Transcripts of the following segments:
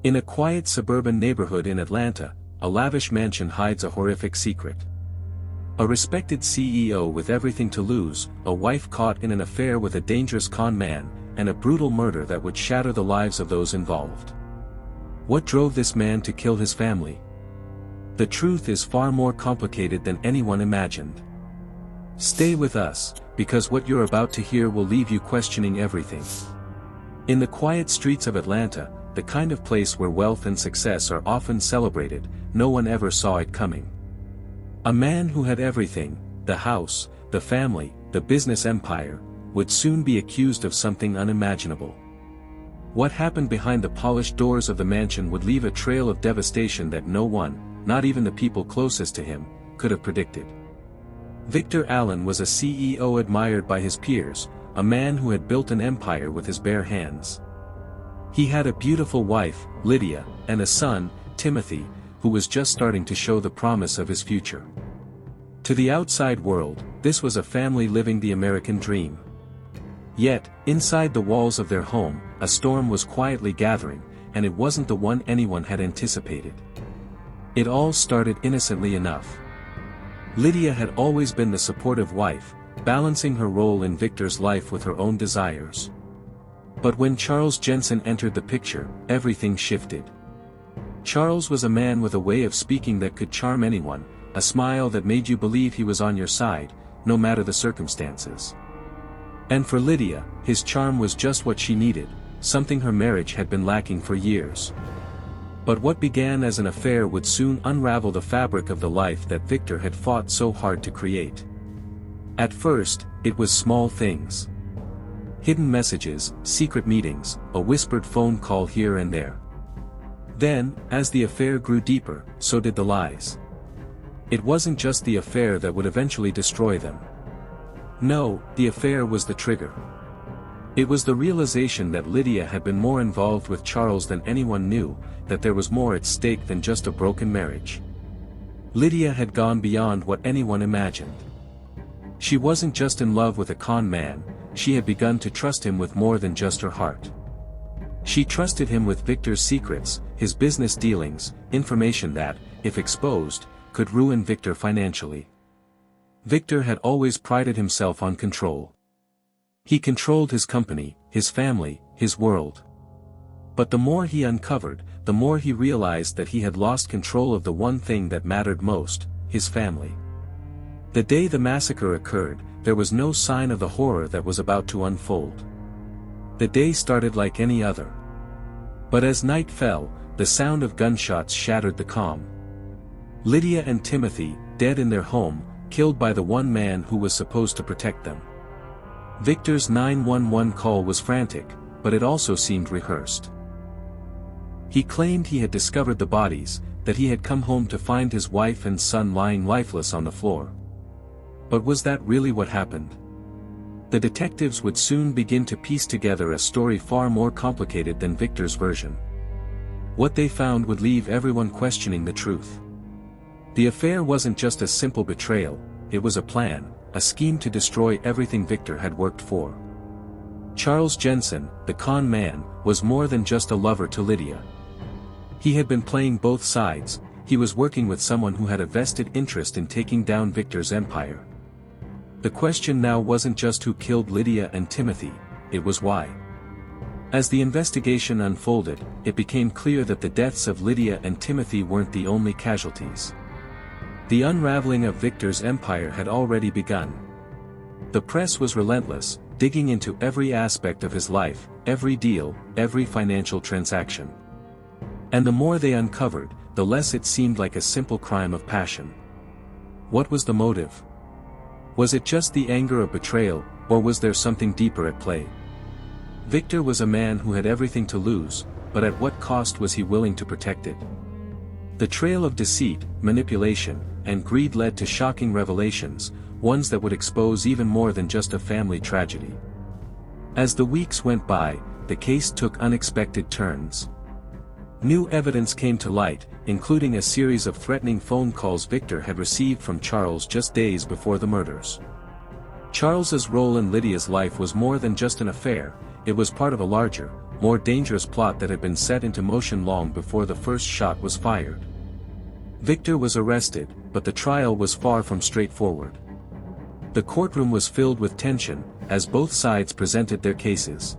In a quiet suburban neighborhood in Atlanta, a lavish mansion hides a horrific secret. A respected CEO with everything to lose, a wife caught in an affair with a dangerous con man, and a brutal murder that would shatter the lives of those involved. What drove this man to kill his family? The truth is far more complicated than anyone imagined. Stay with us, because what you're about to hear will leave you questioning everything. In the quiet streets of Atlanta, the kind of place where wealth and success are often celebrated, no one ever saw it coming. A man who had everything, the house, the family, the business empire, would soon be accused of something unimaginable. What happened behind the polished doors of the mansion would leave a trail of devastation that no one, not even the people closest to him, could have predicted. Victor Allen was a CEO admired by his peers, a man who had built an empire with his bare hands. He had a beautiful wife, Lydia, and a son, Timothy, who was just starting to show the promise of his future. To the outside world, this was a family living the American dream. Yet, inside the walls of their home, a storm was quietly gathering, and it wasn't the one anyone had anticipated. It all started innocently enough. Lydia had always been the supportive wife, balancing her role in Victor's life with her own desires. But when Charles Jensen entered the picture, everything shifted. Charles was a man with a way of speaking that could charm anyone, a smile that made you believe he was on your side, no matter the circumstances. And for Lydia, his charm was just what she needed, something her marriage had been lacking for years. But what began as an affair would soon unravel the fabric of the life that Victor had fought so hard to create. At first, it was small things. Hidden messages, secret meetings, a whispered phone call here and there. Then, as the affair grew deeper, so did the lies. It wasn't just the affair that would eventually destroy them. No, the affair was the trigger. It was the realization that Lydia had been more involved with Charles than anyone knew, that there was more at stake than just a broken marriage. Lydia had gone beyond what anyone imagined. She wasn't just in love with a con man, she had begun to trust him with more than just her heart. She trusted him with Victor's secrets, his business dealings, information that, if exposed, could ruin Victor financially. Victor had always prided himself on control. He controlled his company, his family, his world. But the more he uncovered, the more he realized that he had lost control of the one thing that mattered most, his family. The day the massacre occurred, there was no sign of the horror that was about to unfold. The day started like any other. But as night fell, the sound of gunshots shattered the calm. Lydia and Timothy, dead in their home, killed by the one man who was supposed to protect them. Victor's 911 call was frantic, but it also seemed rehearsed. He claimed he had discovered the bodies, that he had come home to find his wife and son lying lifeless on the floor. But was that really what happened? The detectives would soon begin to piece together a story far more complicated than Victor's version. What they found would leave everyone questioning the truth. The affair wasn't just a simple betrayal, it was a plan, a scheme to destroy everything Victor had worked for. Charles Jensen, the con man, was more than just a lover to Lydia. He had been playing both sides, he was working with someone who had a vested interest in taking down Victor's empire. The question now wasn't just who killed Lydia and Timothy, it was why. As the investigation unfolded, it became clear that the deaths of Lydia and Timothy weren't the only casualties. The unraveling of Victor's empire had already begun. The press was relentless, digging into every aspect of his life, every deal, every financial transaction. And the more they uncovered, the less it seemed like a simple crime of passion. What was the motive? Was it just the anger of betrayal, or was there something deeper at play? Victor was a man who had everything to lose, but at what cost was he willing to protect it? The trail of deceit, manipulation, and greed led to shocking revelations, ones that would expose even more than just a family tragedy. As the weeks went by, the case took unexpected turns. New evidence came to light, including a series of threatening phone calls Victor had received from Charles just days before the murders. Charles's role in Lydia's life was more than just an affair, it was part of a larger, more dangerous plot that had been set into motion long before the first shot was fired. Victor was arrested, but the trial was far from straightforward. The courtroom was filled with tension, as both sides presented their cases.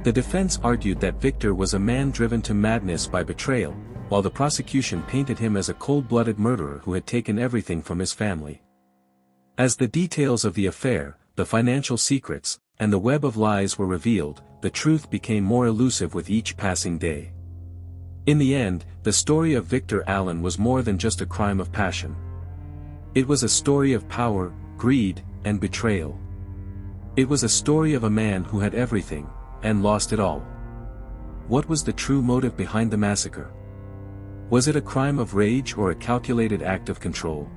The defense argued that Victor was a man driven to madness by betrayal, while the prosecution painted him as a cold-blooded murderer who had taken everything from his family. As the details of the affair, the financial secrets, and the web of lies were revealed, the truth became more elusive with each passing day. In the end, the story of Victor Allen was more than just a crime of passion. It was a story of power, greed, and betrayal. It was a story of a man who had everything, and lost it all. What was the true motive behind the massacre? Was it a crime of rage or a calculated act of control?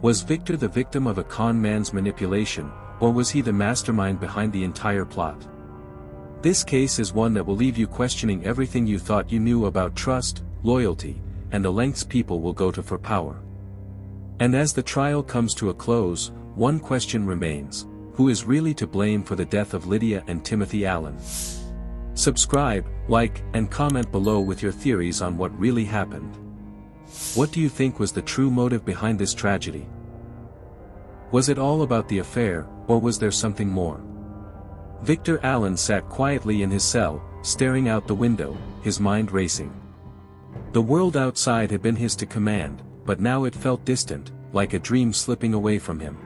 Was Victor the victim of a con man's manipulation, or was he the mastermind behind the entire plot? This case is one that will leave you questioning everything you thought you knew about trust, loyalty, and the lengths people will go to for power. And as the trial comes to a close, one question remains: who is really to blame for the death of Lydia and Timothy Allen? Subscribe, like, and comment below with your theories on what really happened. What do you think was the true motive behind this tragedy? Was it all about the affair, or was there something more? Victor Allen sat quietly in his cell, staring out the window, his mind racing. The world outside had been his to command, but now it felt distant, like a dream slipping away from him.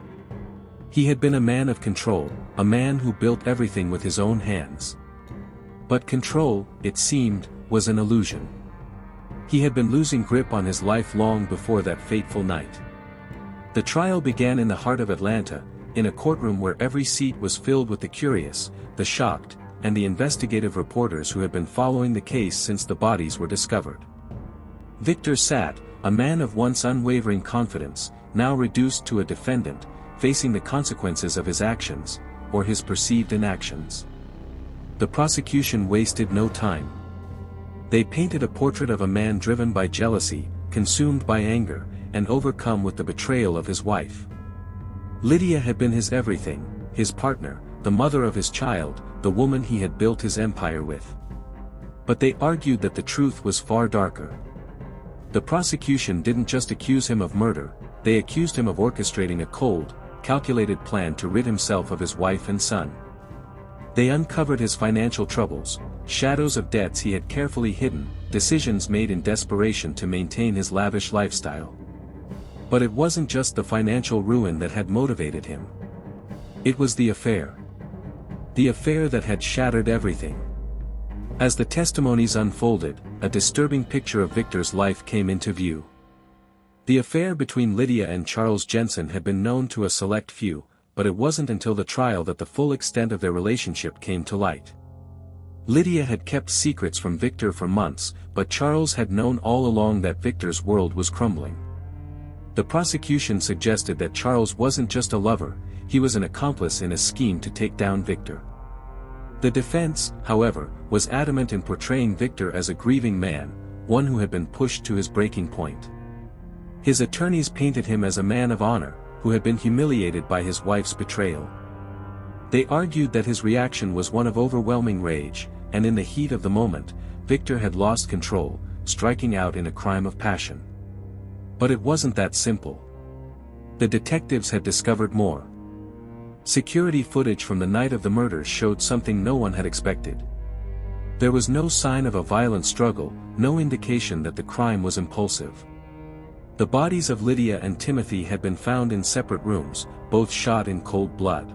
He had been a man of control, a man who built everything with his own hands. But control, it seemed, was an illusion. He had been losing grip on his life long before that fateful night. The trial began in the heart of Atlanta, in a courtroom where every seat was filled with the curious, the shocked, and the investigative reporters who had been following the case since the bodies were discovered. Victor sat, a man of once unwavering confidence, now reduced to a defendant, facing the consequences of his actions, or his perceived inactions. The prosecution wasted no time. They painted a portrait of a man driven by jealousy, consumed by anger, and overcome with the betrayal of his wife. Lydia had been his everything, his partner, the mother of his child, the woman he had built his empire with. But they argued that the truth was far darker. The prosecution didn't just accuse him of murder, they accused him of orchestrating a cold, calculated plan to rid himself of his wife and son. They uncovered his financial troubles, shadows of debts he had carefully hidden, decisions made in desperation to maintain his lavish lifestyle. But it wasn't just the financial ruin that had motivated him. It was the affair. The affair that had shattered everything. As the testimonies unfolded, a disturbing picture of Victor's life came into view. The affair between Lydia and Charles Jensen had been known to a select few, but it wasn't until the trial that the full extent of their relationship came to light. Lydia had kept secrets from Victor for months, but Charles had known all along that Victor's world was crumbling. The prosecution suggested that Charles wasn't just a lover, he was an accomplice in a scheme to take down Victor. The defense, however, was adamant in portraying Victor as a grieving man, one who had been pushed to his breaking point. His attorneys painted him as a man of honor, who had been humiliated by his wife's betrayal. They argued that his reaction was one of overwhelming rage, and in the heat of the moment, Victor had lost control, striking out in a crime of passion. But it wasn't that simple. The detectives had discovered more. Security footage from the night of the murders showed something no one had expected. There was no sign of a violent struggle, no indication that the crime was impulsive. The bodies of Lydia and Timothy had been found in separate rooms, both shot in cold blood.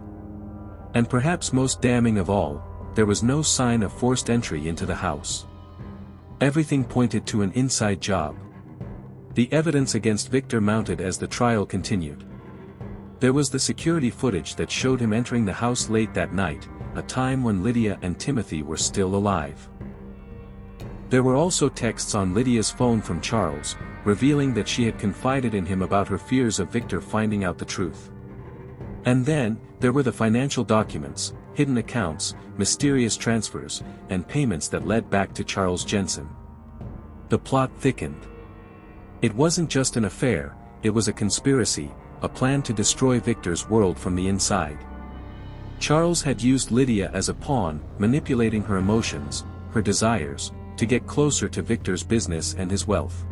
And perhaps most damning of all, there was no sign of forced entry into the house. Everything pointed to an inside job. The evidence against Victor mounted as the trial continued. There was the security footage that showed him entering the house late that night, a time when Lydia and Timothy were still alive. There were also texts on Lydia's phone from Charles, revealing that she had confided in him about her fears of Victor finding out the truth. And then, there were the financial documents, hidden accounts, mysterious transfers, and payments that led back to Charles Jensen. The plot thickened. It wasn't just an affair, it was a conspiracy, a plan to destroy Victor's world from the inside. Charles had used Lydia as a pawn, manipulating her emotions, her desires, to get closer to Victor's business and his wealth.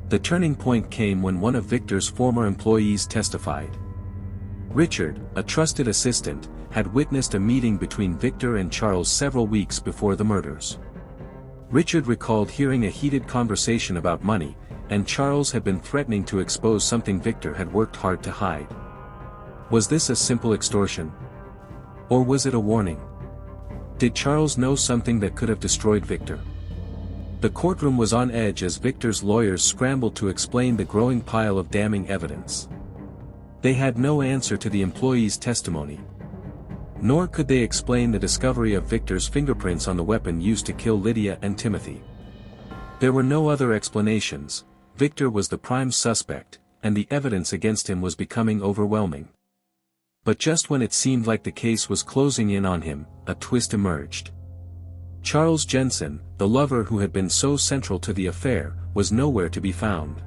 The turning point came when one of Victor's former employees testified. Richard, a trusted assistant, had witnessed a meeting between Victor and Charles several weeks before the murders. Richard recalled hearing a heated conversation about money, and Charles had been threatening to expose something Victor had worked hard to hide. Was this a simple extortion? Or was it a warning? Did Charles know something that could have destroyed Victor? The courtroom was on edge as Victor's lawyers scrambled to explain the growing pile of damning evidence. They had no answer to the employee's testimony. Nor could they explain the discovery of Victor's fingerprints on the weapon used to kill Lydia and Timothy. There were no other explanations. Victor was the prime suspect, and the evidence against him was becoming overwhelming. But just when it seemed like the case was closing in on him, a twist emerged. Charles Jensen, the lover who had been so central to the affair, was nowhere to be found.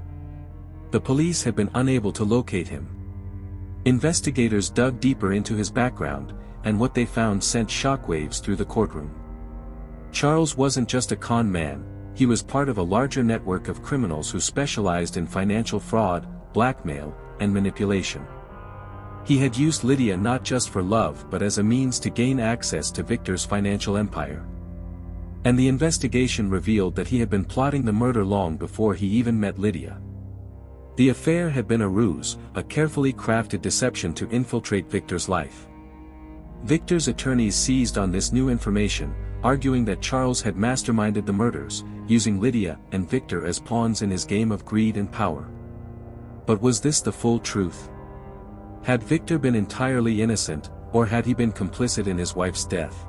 The police had been unable to locate him. Investigators dug deeper into his background, and what they found sent shockwaves through the courtroom. Charles wasn't just a con man, he was part of a larger network of criminals who specialized in financial fraud, blackmail, and manipulation. He had used Lydia not just for love but as a means to gain access to Victor's financial empire. And the investigation revealed that he had been plotting the murder long before he even met Lydia. The affair had been a ruse, a carefully crafted deception to infiltrate Victor's life. Victor's attorneys seized on this new information, arguing that Charles had masterminded the murders, using Lydia and Victor as pawns in his game of greed and power. But was this the full truth? Had Victor been entirely innocent, or had he been complicit in his wife's death?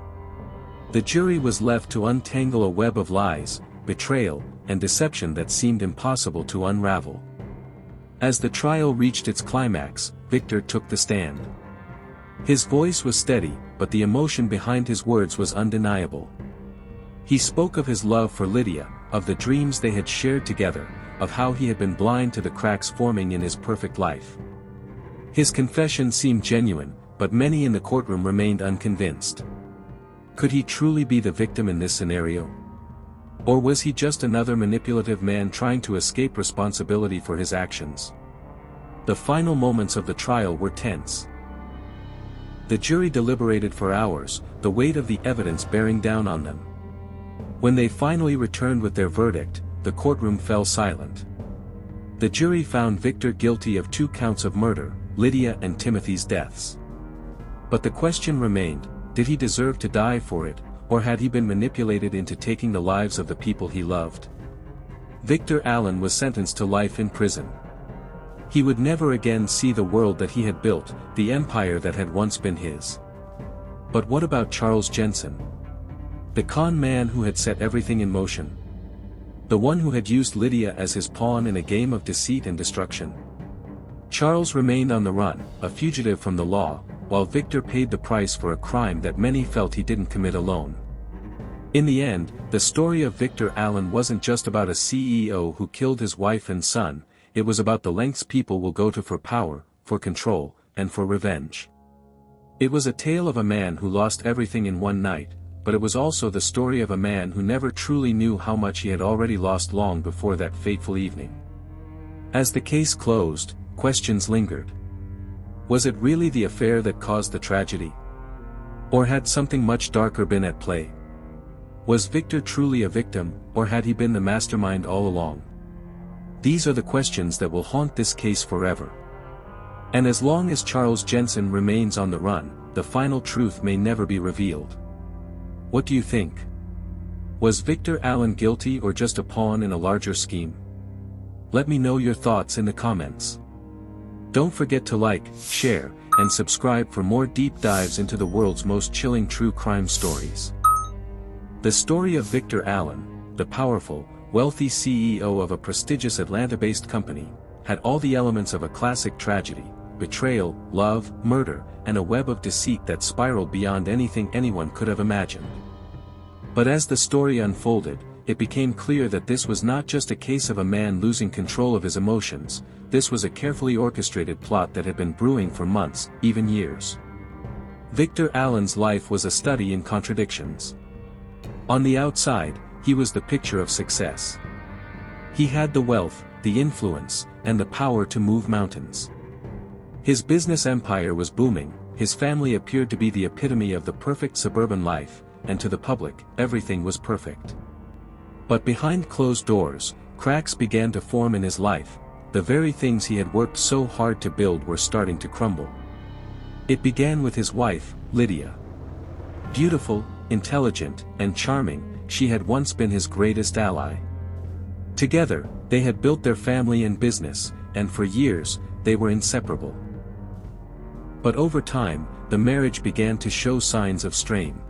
The jury was left to untangle a web of lies, betrayal, and deception that seemed impossible to unravel. As the trial reached its climax, Victor took the stand. His voice was steady, but the emotion behind his words was undeniable. He spoke of his love for Lydia, of the dreams they had shared together, of how he had been blind to the cracks forming in his perfect life. His confession seemed genuine, but many in the courtroom remained unconvinced. Could he truly be the victim in this scenario? Or was he just another manipulative man trying to escape responsibility for his actions? The final moments of the trial were tense. The jury deliberated for hours, the weight of the evidence bearing down on them. When they finally returned with their verdict, the courtroom fell silent. The jury found Victor guilty of 2 counts of murder, Lydia and Timothy's deaths. But the question remained, did he deserve to die for it, or had he been manipulated into taking the lives of the people he loved? Victor Allen was sentenced to life in prison. He would never again see the world that he had built, the empire that had once been his. But what about Charles Jensen? The con man who had set everything in motion. The one who had used Lydia as his pawn in a game of deceit and destruction. Charles remained on the run, a fugitive from the law, while Victor paid the price for a crime that many felt he didn't commit alone. In the end, the story of Victor Allen wasn't just about a CEO who killed his wife and son, it was about the lengths people will go to for power, for control, and for revenge. It was a tale of a man who lost everything in one night, but it was also the story of a man who never truly knew how much he had already lost long before that fateful evening. As the case closed, questions lingered. Was it really the affair that caused the tragedy? Or had something much darker been at play? Was Victor truly a victim, or had he been the mastermind all along? These are the questions that will haunt this case forever. And as long as Charles Jensen remains on the run, the final truth may never be revealed. What do you think? Was Victor Allen guilty or just a pawn in a larger scheme? Let me know your thoughts in the comments. Don't forget to like, share, and subscribe for more deep dives into the world's most chilling true crime stories. The story of Victor Allen, the powerful, wealthy CEO of a prestigious Atlanta-based company, had all the elements of a classic tragedy: betrayal, love, murder, and a web of deceit that spiraled beyond anything anyone could have imagined. But as the story unfolded, it became clear that this was not just a case of a man losing control of his emotions, this was a carefully orchestrated plot that had been brewing for months, even years. Victor Allen's life was a study in contradictions. On the outside, he was the picture of success. He had the wealth, the influence, and the power to move mountains. His business empire was booming, his family appeared to be the epitome of the perfect suburban life, and to the public, everything was perfect. But behind closed doors, cracks began to form in his life. The very things he had worked so hard to build were starting to crumble. It began with his wife, Lydia. Beautiful, intelligent, and charming, she had once been his greatest ally. Together, they had built their family and business, and for years, they were inseparable. But over time, the marriage began to show signs of strain.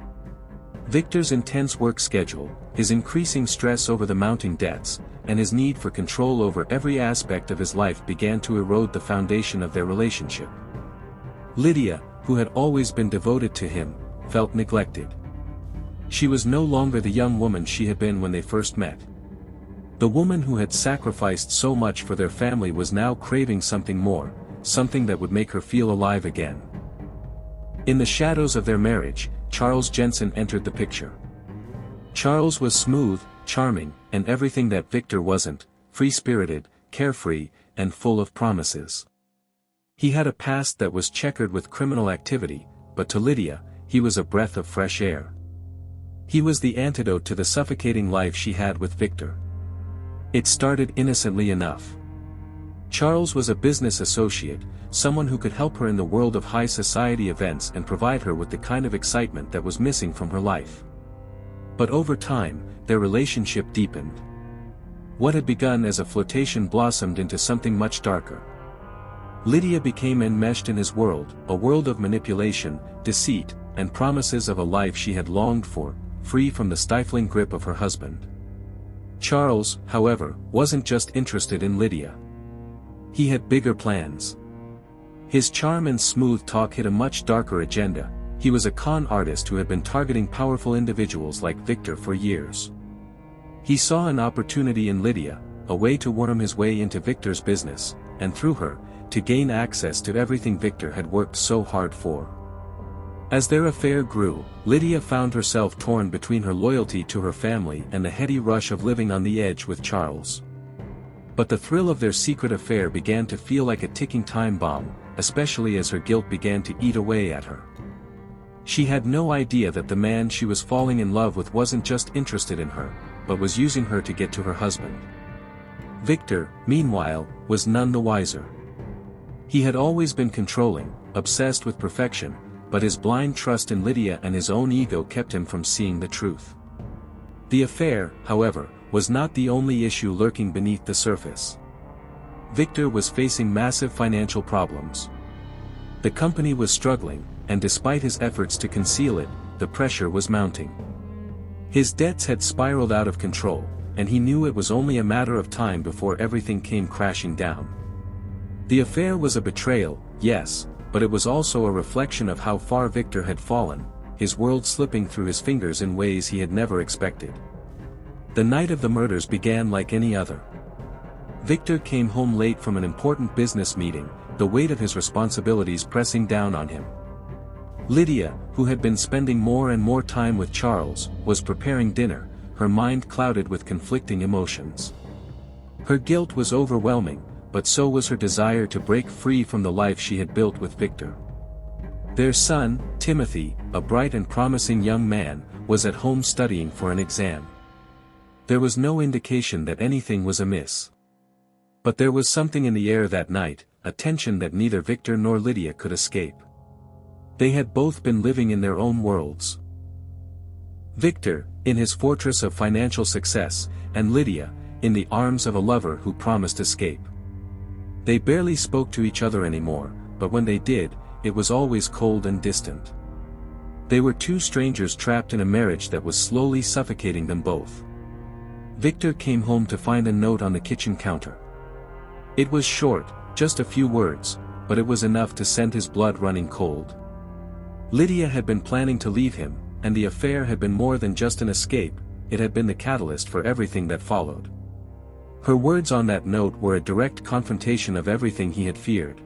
Victor's intense work schedule, his increasing stress over the mounting debts, and his need for control over every aspect of his life began to erode the foundation of their relationship. Lydia, who had always been devoted to him, felt neglected. She was no longer the young woman she had been when they first met. The woman who had sacrificed so much for their family was now craving something more, something that would make her feel alive again. In the shadows of their marriage, Charles Jensen entered the picture. Charles was smooth, charming, and everything that Victor wasn't: free-spirited, carefree, and full of promises. He had a past that was checkered with criminal activity, but to Lydia, he was a breath of fresh air. He was the antidote to the suffocating life she had with Victor. It started innocently enough. Charles was a business associate, someone who could help her in the world of high society events and provide her with the kind of excitement that was missing from her life. But over time, their relationship deepened. What had begun as a flirtation blossomed into something much darker. Lydia became enmeshed in his world, a world of manipulation, deceit, and promises of a life she had longed for, free from the stifling grip of her husband. Charles, however, wasn't just interested in Lydia. He had bigger plans. His charm and smooth talk hid a much darker agenda. He was a con artist who had been targeting powerful individuals like Victor for years. He saw an opportunity in Lydia, a way to worm his way into Victor's business, and through her, to gain access to everything Victor had worked so hard for. As their affair grew, Lydia found herself torn between her loyalty to her family and the heady rush of living on the edge with Charles. But the thrill of their secret affair began to feel like a ticking time bomb, especially as her guilt began to eat away at her. She had no idea that the man she was falling in love with wasn't just interested in her, but was using her to get to her husband. Victor, meanwhile, was none the wiser. He had always been controlling, obsessed with perfection, but his blind trust in Lydia and his own ego kept him from seeing the truth. The affair, however, was not the only issue lurking beneath the surface. Victor was facing massive financial problems. The company was struggling, and despite his efforts to conceal it, the pressure was mounting. His debts had spiraled out of control, and he knew it was only a matter of time before everything came crashing down. The affair was a betrayal, yes, but it was also a reflection of how far Victor had fallen, his world slipping through his fingers in ways he had never expected. The night of the murders began like any other. Victor came home late from an important business meeting, the weight of his responsibilities pressing down on him. Lydia, who had been spending more and more time with Charles, was preparing dinner, her mind clouded with conflicting emotions. Her guilt was overwhelming, but so was her desire to break free from the life she had built with Victor. Their son, Timothy, a bright and promising young man, was at home studying for an exam. There was no indication that anything was amiss. But there was something in the air that night, a tension that neither Victor nor Lydia could escape. They had both been living in their own worlds. Victor, in his fortress of financial success, and Lydia, in the arms of a lover who promised escape. They barely spoke to each other anymore, but when they did, it was always cold and distant. They were two strangers trapped in a marriage that was slowly suffocating them both. Victor came home to find a note on the kitchen counter. It was short, just a few words, but it was enough to send his blood running cold. Lydia had been planning to leave him, and the affair had been more than just an escape, it had been the catalyst for everything that followed. Her words on that note were a direct confrontation of everything he had feared.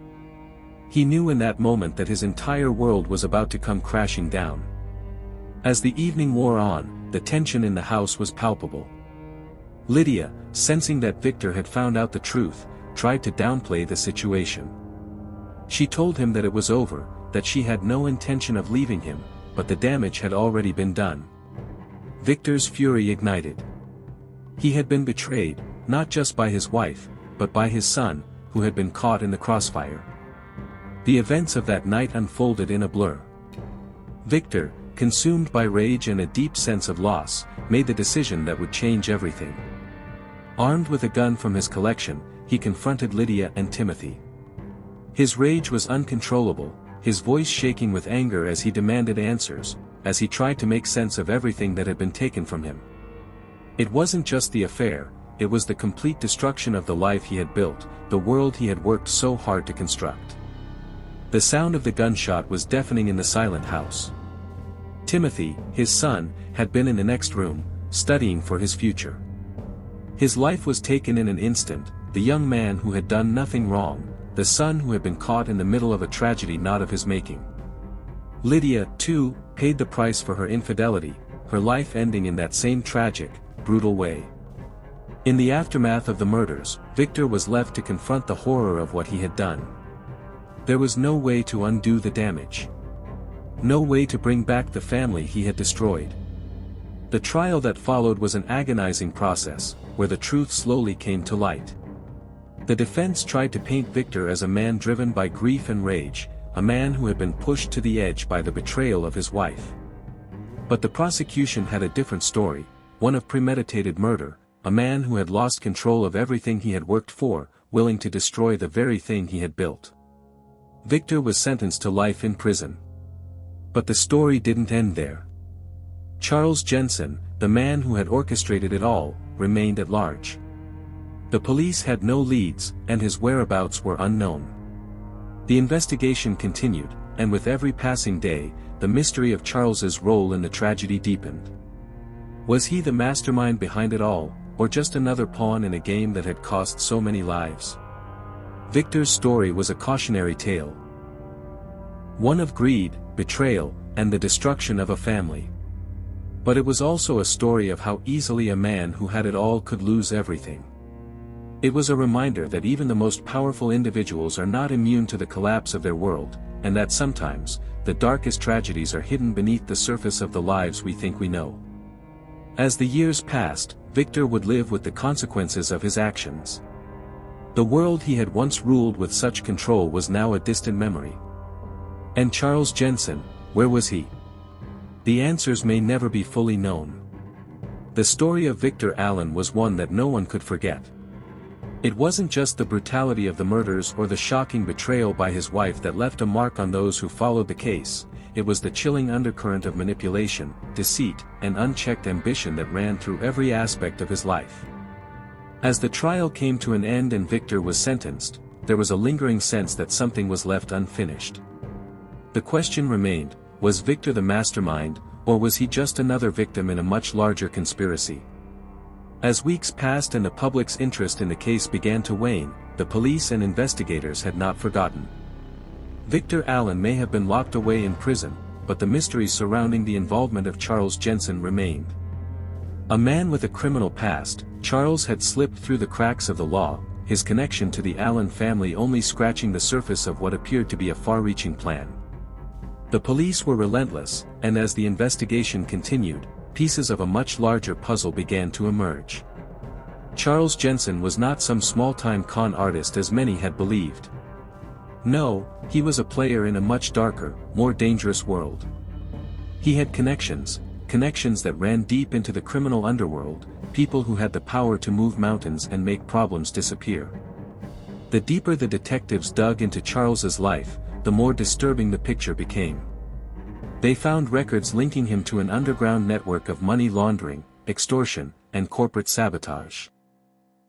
He knew in that moment that his entire world was about to come crashing down. As the evening wore on, the tension in the house was palpable. Lydia, sensing that Victor had found out the truth, tried to downplay the situation. She told him that it was over, that she had no intention of leaving him, but the damage had already been done. Victor's fury ignited. He had been betrayed, not just by his wife, but by his son, who had been caught in the crossfire. The events of that night unfolded in a blur. Victor, consumed by rage and a deep sense of loss, made the decision that would change everything. Armed with a gun from his collection, he confronted Lydia and Timothy. His rage was uncontrollable, his voice shaking with anger as he demanded answers, as he tried to make sense of everything that had been taken from him. It wasn't just the affair, it was the complete destruction of the life he had built, the world he had worked so hard to construct. The sound of the gunshot was deafening in the silent house. Timothy, his son, had been in the next room, studying for his future. His life was taken in an instant, the young man who had done nothing wrong, the son who had been caught in the middle of a tragedy not of his making. Lydia, too, paid the price for her infidelity, her life ending in that same tragic, brutal way. In the aftermath of the murders, Victor was left to confront the horror of what he had done. There was no way to undo the damage. No way to bring back the family he had destroyed. The trial that followed was an agonizing process, where the truth slowly came to light. The defense tried to paint Victor as a man driven by grief and rage, a man who had been pushed to the edge by the betrayal of his wife. But the prosecution had a different story, one of premeditated murder, a man who had lost control of everything he had worked for, willing to destroy the very thing he had built. Victor was sentenced to life in prison. But the story didn't end there. Charles Jensen, the man who had orchestrated it all, remained at large. The police had no leads, and his whereabouts were unknown. The investigation continued, and with every passing day, the mystery of Charles's role in the tragedy deepened. Was he the mastermind behind it all, or just another pawn in a game that had cost so many lives? Victor's story was a cautionary tale. One of greed, betrayal, and the destruction of a family. But it was also a story of how easily a man who had it all could lose everything. It was a reminder that even the most powerful individuals are not immune to the collapse of their world, and that sometimes, the darkest tragedies are hidden beneath the surface of the lives we think we know. As the years passed, Victor would live with the consequences of his actions. The world he had once ruled with such control was now a distant memory. And Charles Jensen, where was he? The answers may never be fully known. The story of Victor Allen was one that no one could forget. It wasn't just the brutality of the murders or the shocking betrayal by his wife that left a mark on those who followed the case, it was the chilling undercurrent of manipulation, deceit, and unchecked ambition that ran through every aspect of his life. As the trial came to an end and Victor was sentenced, there was a lingering sense that something was left unfinished. The question remained, was Victor the mastermind, or was he just another victim in a much larger conspiracy? As weeks passed and the public's interest in the case began to wane, the police and investigators had not forgotten. Victor Allen may have been locked away in prison, but the mystery surrounding the involvement of Charles Jensen remained. A man with a criminal past, Charles had slipped through the cracks of the law, his connection to the Allen family only scratching the surface of what appeared to be a far-reaching plan. The police were relentless, and as the investigation continued, pieces of a much larger puzzle began to emerge. Charles Jensen was not some small-time con artist as many had believed. No, he was a player in a much darker, more dangerous world. He had connections that ran deep into the criminal underworld, people who had the power to move mountains and make problems disappear. The deeper the detectives dug into Charles's life, the more disturbing the picture became. They found records linking him to an underground network of money laundering, extortion, and corporate sabotage.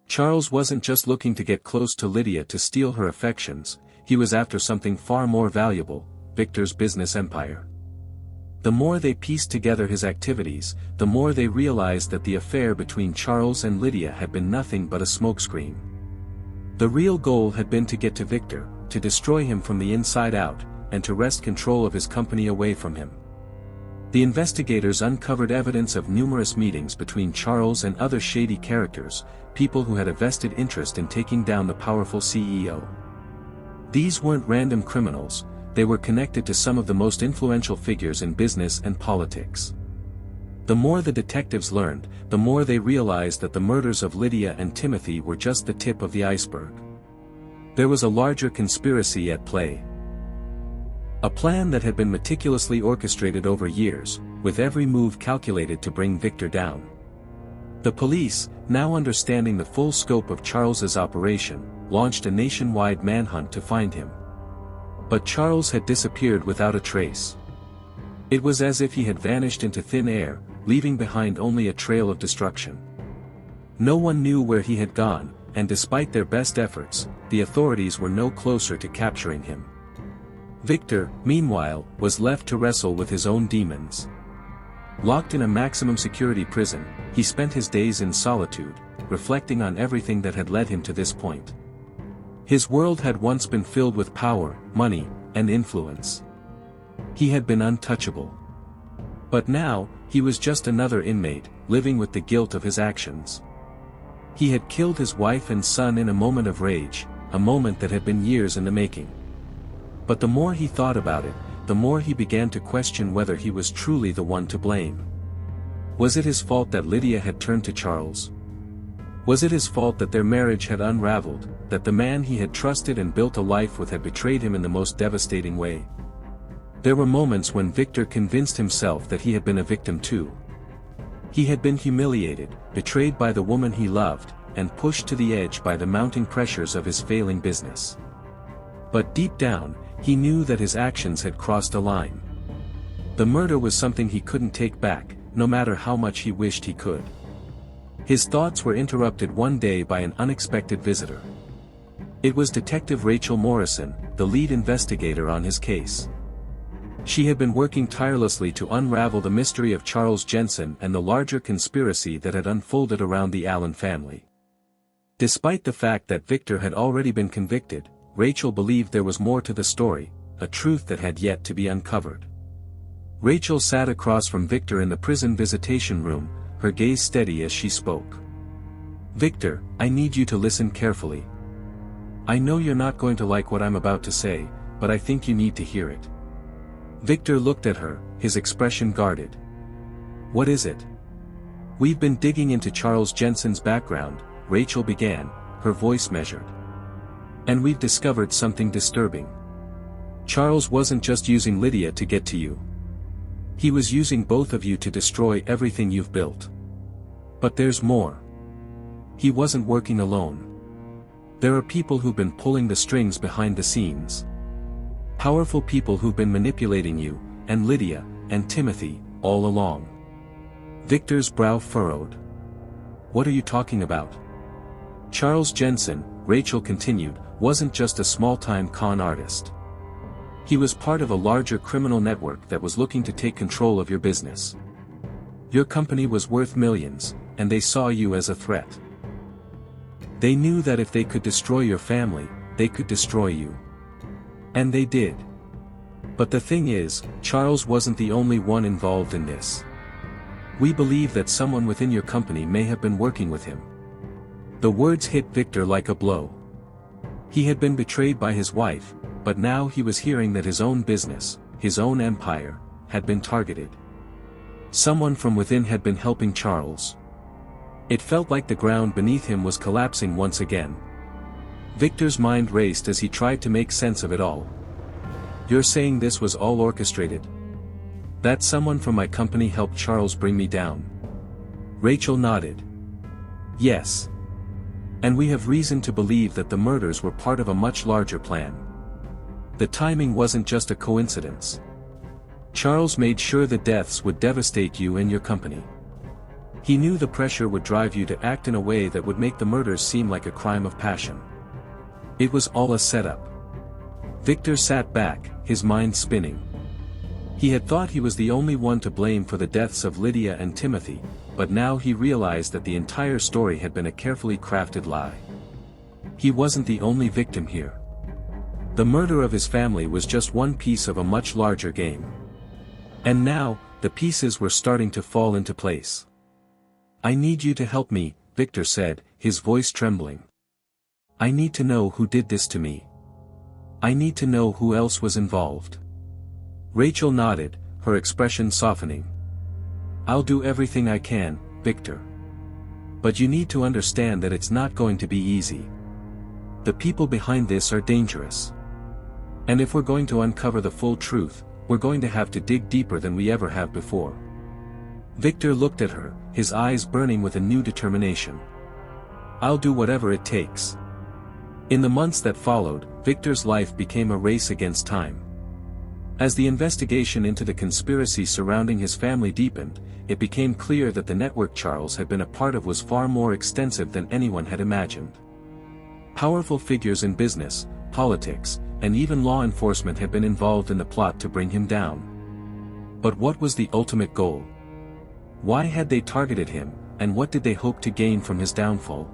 Charles wasn't just looking to get close to Lydia to steal her affections, he was after something far more valuable, Victor's business empire. The more they pieced together his activities, the more they realized that the affair between Charles and Lydia had been nothing but a smokescreen. The real goal had been to get to Victor, to destroy him from the inside out, and to wrest control of his company away from him. The investigators uncovered evidence of numerous meetings between Charles and other shady characters, people who had a vested interest in taking down the powerful CEO. These weren't random criminals, they were connected to some of the most influential figures in business and politics. The more the detectives learned, the more they realized that the murders of Lydia and Timothy were just the tip of the iceberg. There was a larger conspiracy at play. A plan that had been meticulously orchestrated over years, with every move calculated to bring Victor down. The police, now understanding the full scope of Charles's operation, launched a nationwide manhunt to find him. But Charles had disappeared without a trace. It was as if he had vanished into thin air, leaving behind only a trail of destruction. No one knew where he had gone, and despite their best efforts, the authorities were no closer to capturing him. Victor, meanwhile, was left to wrestle with his own demons. Locked in a maximum security prison, he spent his days in solitude, reflecting on everything that had led him to this point. His world had once been filled with power, money, and influence. He had been untouchable. But now, he was just another inmate, living with the guilt of his actions. He had killed his wife and son in a moment of rage, a moment that had been years in the making. But the more he thought about it, the more he began to question whether he was truly the one to blame. Was it his fault that Lydia had turned to Charles? Was it his fault that their marriage had unraveled, that the man he had trusted and built a life with had betrayed him in the most devastating way? There were moments when Victor convinced himself that he had been a victim too. He had been humiliated, betrayed by the woman he loved, and pushed to the edge by the mounting pressures of his failing business. But deep down, he knew that his actions had crossed a line. The murder was something he couldn't take back, no matter how much he wished he could. His thoughts were interrupted one day by an unexpected visitor. It was Detective Rachel Morrison, the lead investigator on his case. She had been working tirelessly to unravel the mystery of Charles Jensen and the larger conspiracy that had unfolded around the Allen family. Despite the fact that Victor had already been convicted, Rachel believed there was more to the story, a truth that had yet to be uncovered. Rachel sat across from Victor in the prison visitation room, her gaze steady as she spoke. "Victor, I need you to listen carefully. I know you're not going to like what I'm about to say, but I think you need to hear it." Victor looked at her, his expression guarded. "What is it?" "We've been digging into Charles Jensen's background," Rachel began, her voice measured. "And we've discovered something disturbing. Charles wasn't just using Lydia to get to you. He was using both of you to destroy everything you've built. But there's more. He wasn't working alone. There are people who've been pulling the strings behind the scenes. Powerful people who've been manipulating you, and Lydia, and Timothy, all along." Victor's brow furrowed. "What are you talking about?" "Charles Jensen," Rachel continued, "wasn't just a small-time con artist. He was part of a larger criminal network that was looking to take control of your business. Your company was worth millions, and they saw you as a threat. They knew that if they could destroy your family, they could destroy you. And they did. But the thing is, Charles wasn't the only one involved in this. We believe that someone within your company may have been working with him." The words hit Victor like a blow. He had been betrayed by his wife, but now he was hearing that his own business, his own empire, had been targeted. Someone from within had been helping Charles. It felt like the ground beneath him was collapsing once again. Victor's mind raced as he tried to make sense of it all. "You're saying this was all orchestrated? That someone from my company helped Charles bring me down?" Rachel nodded. "Yes. And we have reason to believe that the murders were part of a much larger plan. The timing wasn't just a coincidence. Charles made sure the deaths would devastate you and your company. He knew the pressure would drive you to act in a way that would make the murders seem like a crime of passion. It was all a setup." Victor sat back, his mind spinning. He had thought he was the only one to blame for the deaths of Lydia and Timothy, but now he realized that the entire story had been a carefully crafted lie. He wasn't the only victim here. The murder of his family was just one piece of a much larger game. And now, the pieces were starting to fall into place. "I need you to help me," Victor said, his voice trembling. "I need to know who did this to me. I need to know who else was involved." Rachel nodded, her expression softening. "I'll do everything I can, Victor. But you need to understand that it's not going to be easy. The people behind this are dangerous. And if we're going to uncover the full truth, we're going to have to dig deeper than we ever have before." Victor looked at her, his eyes burning with a new determination. "I'll do whatever it takes." In the months that followed, Victor's life became a race against time. As the investigation into the conspiracy surrounding his family deepened, it became clear that the network Charles had been a part of was far more extensive than anyone had imagined. Powerful figures in business, politics, and even law enforcement had been involved in the plot to bring him down. But what was the ultimate goal? Why had they targeted him, and what did they hope to gain from his downfall?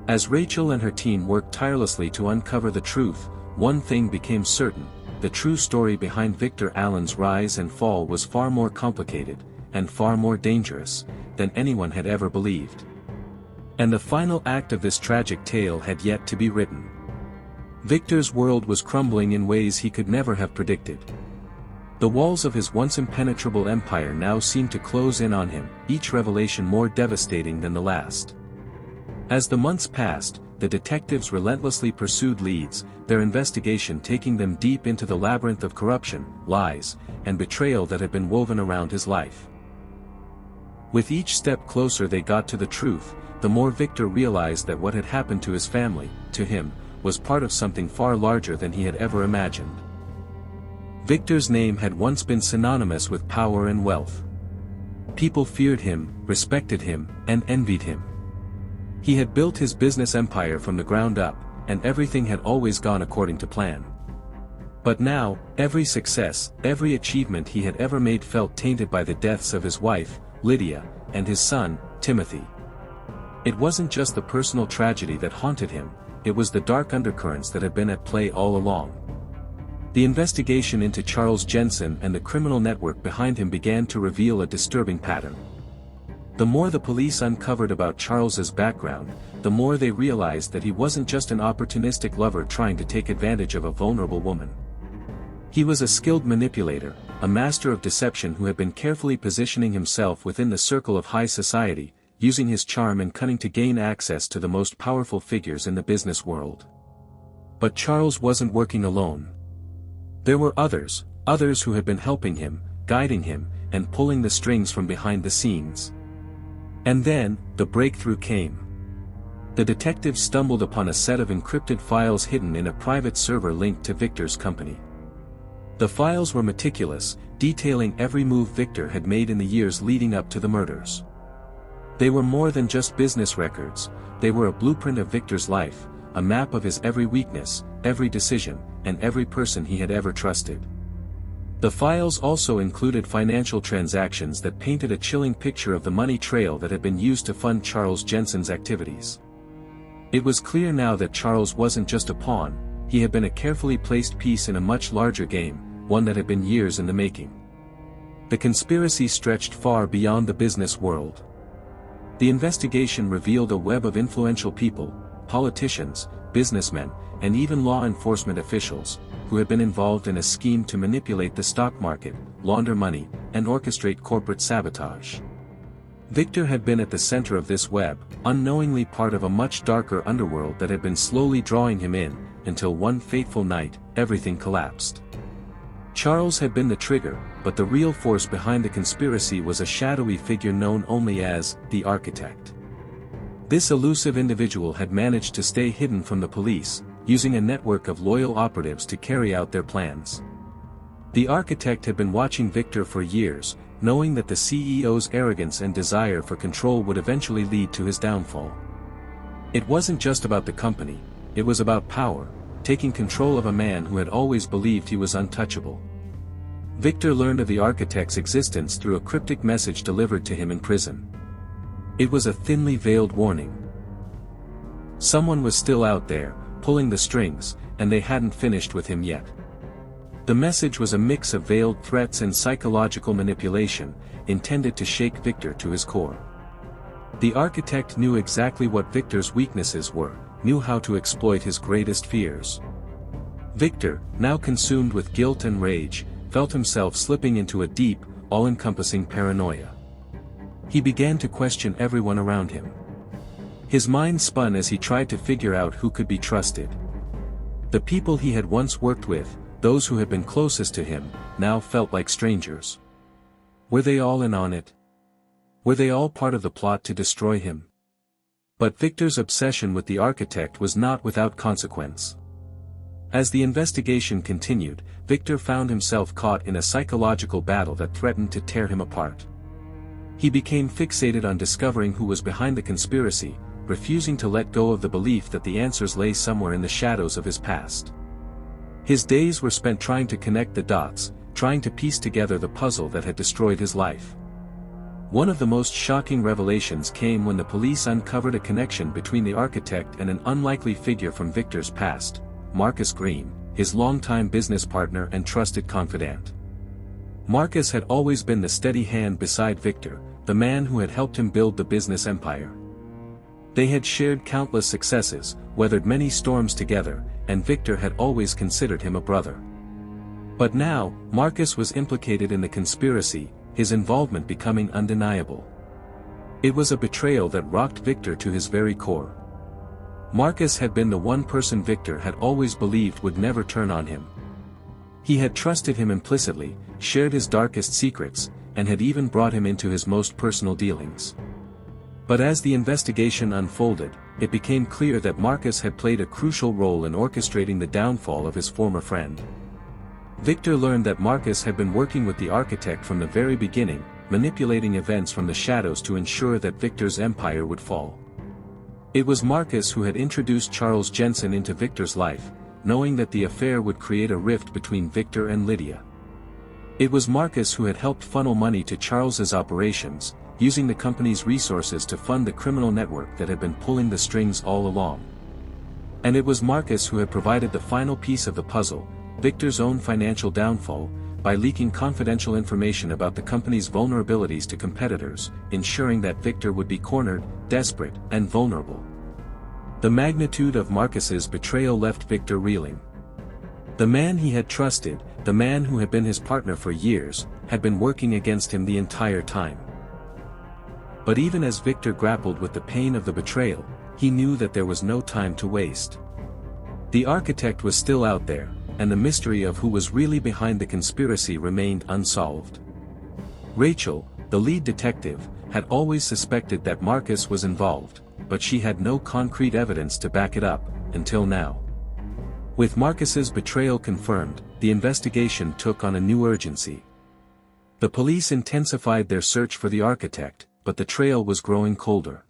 As Rachel and her team worked tirelessly to uncover the truth, one thing became certain: the true story behind Victor Allen's rise and fall was far more complicated, and far more dangerous, than anyone had ever believed. And the final act of this tragic tale had yet to be written. Victor's world was crumbling in ways he could never have predicted. The walls of his once impenetrable empire now seemed to close in on him, each revelation more devastating than the last. As the months passed, the detectives relentlessly pursued leads, their investigation taking them deep into the labyrinth of corruption, lies, and betrayal that had been woven around his life. With each step closer they got to the truth, the more Victor realized that what had happened to his family, to him, was part of something far larger than he had ever imagined. Victor's name had once been synonymous with power and wealth. People feared him, respected him, and envied him. He had built his business empire from the ground up, and everything had always gone according to plan. But now, every success, every achievement he had ever made felt tainted by the deaths of his wife, Lydia, and his son, Timothy. It wasn't just the personal tragedy that haunted him, it was the dark undercurrents that had been at play all along. The investigation into Charles Jensen and the criminal network behind him began to reveal a disturbing pattern. The more the police uncovered about Charles's background, the more they realized that he wasn't just an opportunistic lover trying to take advantage of a vulnerable woman. He was a skilled manipulator, a master of deception who had been carefully positioning himself within the circle of high society, using his charm and cunning to gain access to the most powerful figures in the business world. But Charles wasn't working alone. There were others who had been helping him, guiding him, and pulling the strings from behind the scenes. And then, the breakthrough came. The detectives stumbled upon a set of encrypted files hidden in a private server linked to Victor's company. The files were meticulous, detailing every move Victor had made in the years leading up to the murders. They were more than just business records, they were a blueprint of Victor's life, a map of his every weakness, every decision, and every person he had ever trusted. The files also included financial transactions that painted a chilling picture of the money trail that had been used to fund Charles Jensen's activities. It was clear now that Charles wasn't just a pawn, he had been a carefully placed piece in a much larger game, one that had been years in the making. The conspiracy stretched far beyond the business world. The investigation revealed a web of influential people, politicians, businessmen, and even law enforcement officials, who had been involved in a scheme to manipulate the stock market, launder money, and orchestrate corporate sabotage. Victor had been at the center of this web, unknowingly part of a much darker underworld that had been slowly drawing him in, until one fateful night, everything collapsed. Charles had been the trigger, but the real force behind the conspiracy was a shadowy figure known only as the Architect. This elusive individual had managed to stay hidden from the police, using a network of loyal operatives to carry out their plans. The Architect had been watching Victor for years, knowing that the CEO's arrogance and desire for control would eventually lead to his downfall. It wasn't just about the company, it was about power, taking control of a man who had always believed he was untouchable. Victor learned of the Architect's existence through a cryptic message delivered to him in prison. It was a thinly veiled warning. Someone was still out there, pulling the strings, and they hadn't finished with him yet. The message was a mix of veiled threats and psychological manipulation, intended to shake Victor to his core. The architect knew exactly what Victor's weaknesses were, knew how to exploit his greatest fears. Victor, now consumed with guilt and rage, felt himself slipping into a deep, all-encompassing paranoia. He began to question everyone around him. His mind spun as he tried to figure out who could be trusted. The people he had once worked with, those who had been closest to him, now felt like strangers. Were they all in on it? Were they all part of the plot to destroy him? But Victor's obsession with the architect was not without consequence. As the investigation continued, Victor found himself caught in a psychological battle that threatened to tear him apart. He became fixated on discovering who was behind the conspiracy, refusing to let go of the belief that the answers lay somewhere in the shadows of his past. His days were spent trying to connect the dots, trying to piece together the puzzle that had destroyed his life. One of the most shocking revelations came when the police uncovered a connection between the architect and an unlikely figure from Victor's past, Marcus Green, his longtime business partner and trusted confidant. Marcus had always been the steady hand beside Victor, the man who had helped him build the business empire. They had shared countless successes, weathered many storms together, and Victor had always considered him a brother. But now, Marcus was implicated in the conspiracy, his involvement becoming undeniable. It was a betrayal that rocked Victor to his very core. Marcus had been the one person Victor had always believed would never turn on him. He had trusted him implicitly, shared his darkest secrets, and had even brought him into his most personal dealings. But as the investigation unfolded, it became clear that Marcus had played a crucial role in orchestrating the downfall of his former friend. Victor learned that Marcus had been working with the architect from the very beginning, manipulating events from the shadows to ensure that Victor's empire would fall. It was Marcus who had introduced Charles Jensen into Victor's life, knowing that the affair would create a rift between Victor and Lydia. It was Marcus who had helped funnel money to Charles's operations, using the company's resources to fund the criminal network that had been pulling the strings all along. And it was Marcus who had provided the final piece of the puzzle, Victor's own financial downfall, by leaking confidential information about the company's vulnerabilities to competitors, ensuring that Victor would be cornered, desperate, and vulnerable. The magnitude of Marcus's betrayal left Victor reeling. The man he had trusted, the man who had been his partner for years, had been working against him the entire time. But even as Victor grappled with the pain of the betrayal, he knew that there was no time to waste. The architect was still out there, and the mystery of who was really behind the conspiracy remained unsolved. Rachel, the lead detective, had always suspected that Marcus was involved, but she had no concrete evidence to back it up, until now. With Marcus's betrayal confirmed, the investigation took on a new urgency. The police intensified their search for the architect, but the trail was growing colder.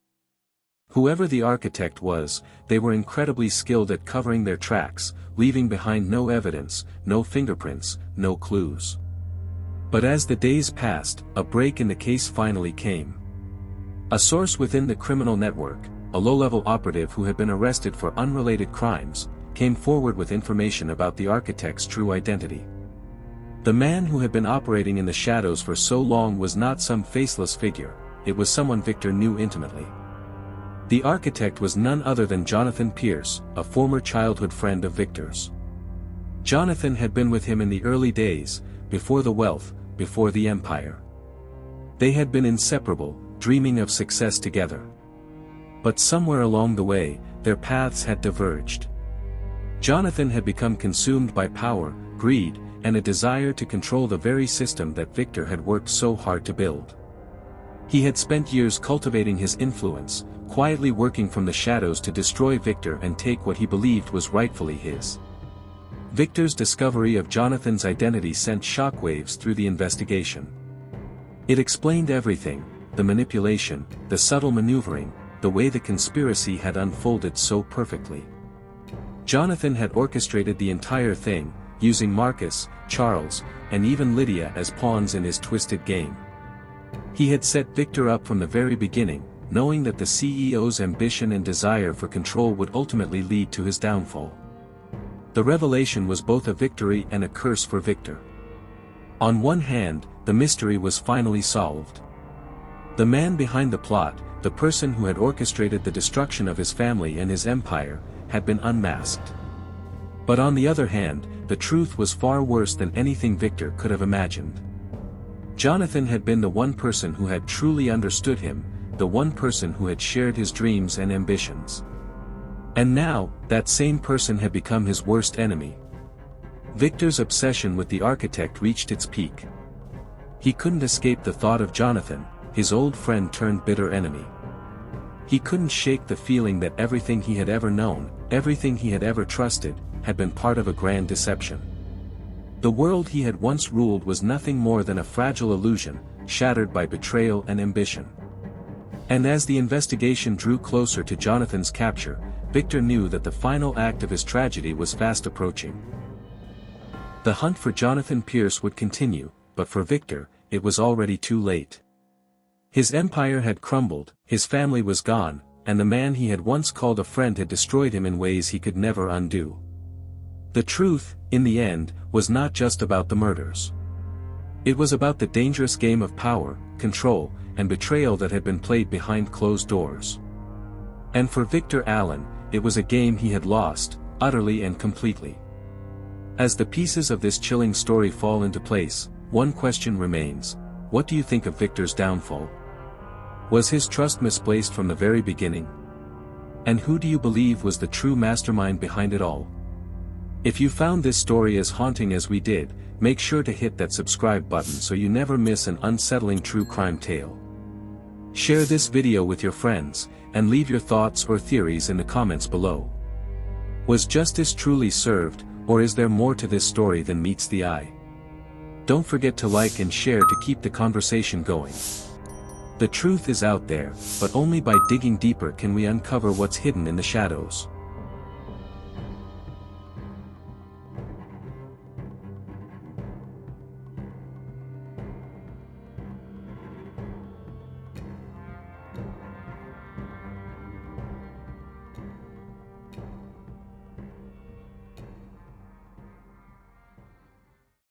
Whoever the architect was, they were incredibly skilled at covering their tracks, leaving behind no evidence, no fingerprints, no clues. But as the days passed, a break in the case finally came. A source within the criminal network, a low-level operative who had been arrested for unrelated crimes, came forward with information about the architect's true identity. The man who had been operating in the shadows for so long was not some faceless figure, it was someone Victor knew intimately. The architect was none other than Jonathan Pierce, a former childhood friend of Victor's. Jonathan had been with him in the early days, before the wealth, before the empire. They had been inseparable, dreaming of success together. But somewhere along the way, their paths had diverged. Jonathan had become consumed by power, greed, and a desire to control the very system that Victor had worked so hard to build. He had spent years cultivating his influence, quietly working from the shadows to destroy Victor and take what he believed was rightfully his. Victor's discovery of Jonathan's identity sent shockwaves through the investigation. It explained everything, the manipulation, the subtle maneuvering, the way the conspiracy had unfolded so perfectly. Jonathan had orchestrated the entire thing, using Marcus, Charles, and even Lydia as pawns in his twisted game. He had set Victor up from the very beginning, knowing that the CEO's ambition and desire for control would ultimately lead to his downfall. The revelation was both a victory and a curse for Victor. On one hand, the mystery was finally solved. The man behind the plot, the person who had orchestrated the destruction of his family and his empire, had been unmasked. But on the other hand, the truth was far worse than anything Victor could have imagined. Jonathan had been the one person who had truly understood him, the one person who had shared his dreams and ambitions. And now, that same person had become his worst enemy. Victor's obsession with the architect reached its peak. He couldn't escape the thought of Jonathan, his old friend turned bitter enemy. He couldn't shake the feeling that everything he had ever known, everything he had ever trusted, had been part of a grand deception. The world he had once ruled was nothing more than a fragile illusion, shattered by betrayal and ambition. And as the investigation drew closer to Jonathan's capture, Victor knew that the final act of his tragedy was fast approaching. The hunt for Jonathan Pierce would continue, but for Victor, it was already too late. His empire had crumbled, his family was gone, and the man he had once called a friend had destroyed him in ways he could never undo. The truth, in the end, was not just about the murders. It was about the dangerous game of power, control, and betrayal that had been played behind closed doors. And for Victor Allen, it was a game he had lost, utterly and completely. As the pieces of this chilling story fall into place, one question remains: what do you think of Victor's downfall? Was his trust misplaced from the very beginning? And who do you believe was the true mastermind behind it all? If you found this story as haunting as we did, make sure to hit that subscribe button so you never miss an unsettling true crime tale. Share this video with your friends, and leave your thoughts or theories in the comments below. Was justice truly served, or is there more to this story than meets the eye? Don't forget to like and share to keep the conversation going. The truth is out there, but only by digging deeper can we uncover what's hidden in the shadows.